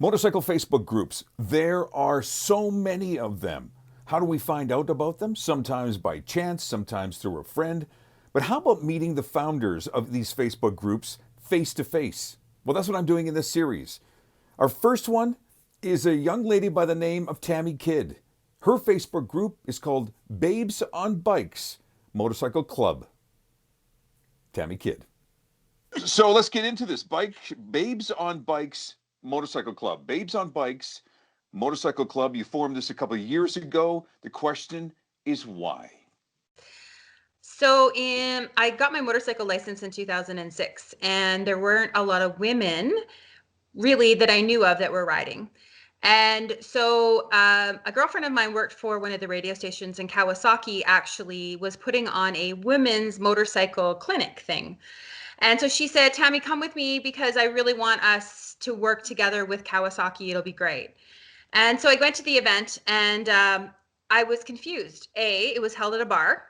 Motorcycle Facebook groups. There are so many of them. How do we find out about them? Sometimes by chance, sometimes through a friend. But how about meeting the founders of these Facebook groups face to face? Well, that's what I'm doing in this series. Our first one is a young lady by the name of Tammy Kidd. Her Facebook group is called Babes on Bikes Motorcycle Club. Tammy Kidd. So let's get into this. Babes on Bikes Motorcycle Club. Babes on Bikes Motorcycle Club. You formed this a couple of years ago. The question is why? So I got my motorcycle license in 2006, and there weren't a lot of women really that I knew of that were riding. And so a girlfriend of mine worked for one of the radio stations in Kawasaki, actually was putting on a women's motorcycle clinic thing. And so she said, Tammy, come with me because I really want us to work together with Kawasaki. It'll be great. And so I went to the event, and I was confused. It was held at a bar.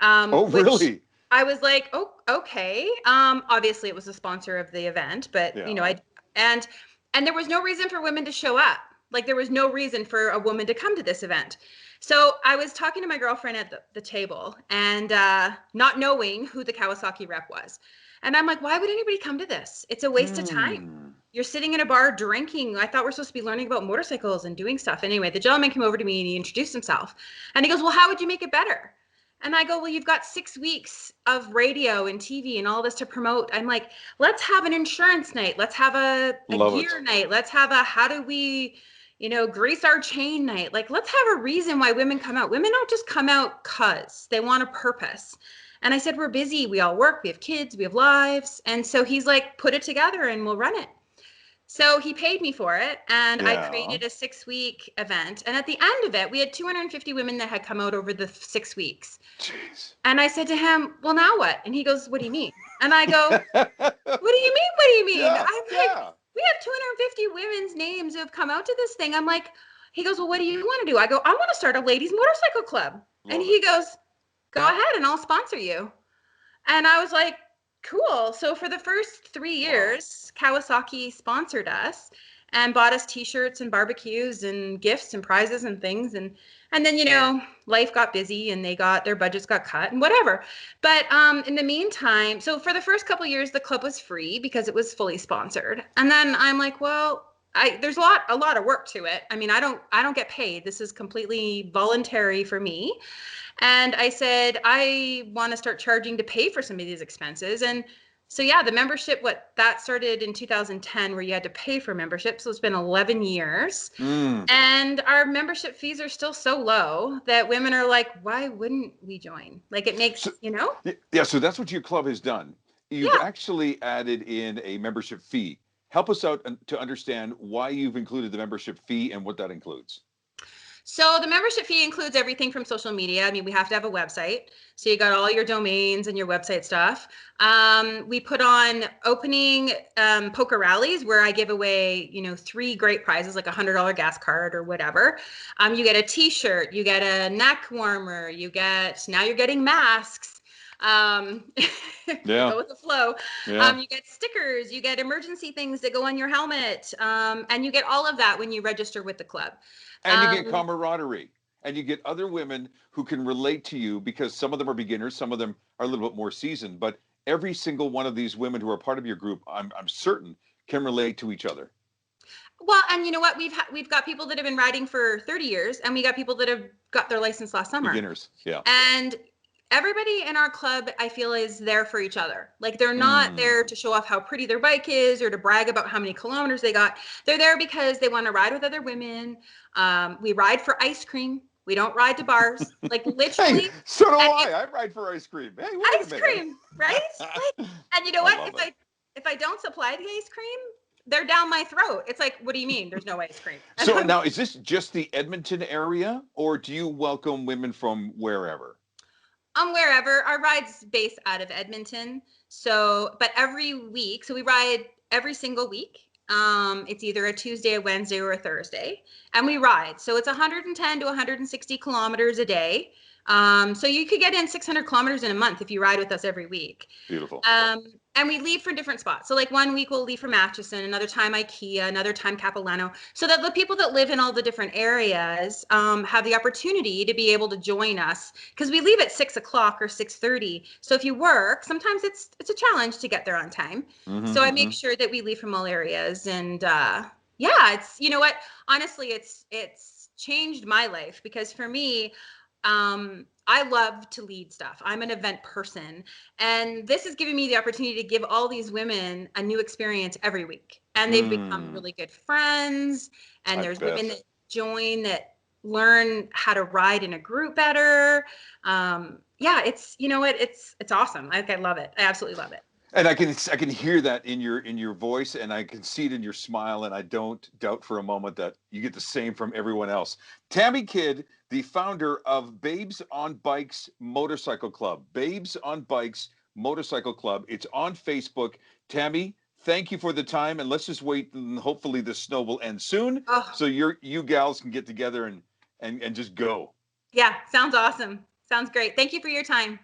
Really? I was like, oh, okay. Obviously it was the sponsor of the event, but Yeah. and there was no reason for women to show up. Like there was no reason for a woman to come to this event. So I was talking to my girlfriend at the table and not knowing who the Kawasaki rep was. And I'm like, why would anybody come to this? It's a waste of time. You're sitting in a bar drinking. I thought we're supposed to be learning about motorcycles and doing stuff. Anyway, the gentleman came over to me and he introduced himself. And he goes, well, how would you make it better? And I go, well, you've got 6 weeks of radio and TV and all this to promote. I'm like, let's have an insurance night. Let's have a gear night. Let's have a how do we, grease our chain night. Like, let's have a reason why women come out. Women don't just come out because they want a purpose. And I said, we're busy. We all work. We have kids. We have lives. And so he's like, put it together and we'll run it. So he paid me for it, and I created a 6-week event. And at the end of it, we had 250 women that had come out over the 6 weeks. Jeez. And I said to him, well, now what? And he goes, what do you mean? And I go, what do you mean? What do you mean? Yeah, I'm like, we have 250 women's names who have come out to this thing. I'm like, he goes, well, what do you want to do? I go, I want to start a ladies motorcycle club. And he goes, go ahead and I'll sponsor you. And I was like, cool. So for the first 3 years, Kawasaki sponsored us and bought us t-shirts and barbecues and gifts and prizes and things. And then, life got busy and their budgets got cut and whatever. But in the meantime, so for the first couple of years, the club was free because it was fully sponsored. And then I'm like, well, there's a lot of work to it. I mean, I don't get paid. This is completely voluntary for me. And I said, I want to start charging to pay for some of these expenses. And so, yeah, the membership, that started in 2010 where you had to pay for membership. So it's been 11 years. And our membership fees are still so low that women are like, why wouldn't we join? Like it makes, Yeah, so that's what your club has done. You've actually added in a membership fee. Help us out to understand why you've included the membership fee and what that includes. So the membership fee includes everything from social media. I mean, we have to have a website. So you got all your domains and your website stuff. We put on opening poker rallies where I give away, 3 great prizes, like $100 gas card or whatever. You get a t-shirt, you get a neck warmer, now you're getting masks. Go with the flow. You get stickers, you get emergency things that go on your helmet. And you get all of that when you register with the club. And you get camaraderie, and you get other women who can relate to you because some of them are beginners, some of them are a little bit more seasoned, but every single one of these women who are part of your group, I'm certain, can relate to each other. Well, and you know what? We've got people that have been riding for 30 years, and we got people that have got their license last summer. Beginners, yeah. And everybody in our club, I feel, is there for each other. Like they're not there to show off how pretty their bike is or to brag about how many kilometers they got. They're there because they want to ride with other women. We ride for ice cream. We don't ride to bars. Like literally. Hey, so do I. I ride for ice cream. Hey, ice cream, right? And you know what? If I don't supply the ice cream, they're down my throat. It's like, what do you mean? There's no ice cream. So now, is this just the Edmonton area, or do you welcome women from wherever? Wherever. Our ride's based out of Edmonton. So, but every week, so we ride every single week. It's either a Tuesday, a Wednesday, or a Thursday, and we ride. So it's 110 to 160 kilometers a day. So you could get in 600 kilometers in a month if you ride with us every week. Beautiful. And we leave for different spots. So like one week we'll leave from Atchison, another time IKEA, another time Capilano, so that the people that live in all the different areas have the opportunity to be able to join us, because we leave at 6 o'clock or 6:30. So if you work, sometimes it's a challenge to get there on time. So I make sure that we leave from all areas. And yeah, it's, you know what, honestly, it's changed my life, because for me, I love to lead stuff. I'm an event person, and this has given me the opportunity to give all these women a new experience every week. And they've become really good friends. And I there's women bet. that join that learn how to ride in a group better. Yeah, it's, you know what, it's awesome. I love it. I absolutely love it. And I can hear that in your voice, and I can see it in your smile, and I don't doubt for a moment that you get the same from everyone else. Tammy Kidd, the founder of Babes on Bikes Motorcycle Club. Babes on Bikes Motorcycle Club. It's on Facebook. Tammy, thank you for the time, and let's just wait, and hopefully the snow will end soon, Oh, so you gals can get together and just go. yeah, sounds awesome. Sounds great. Thank you for your time.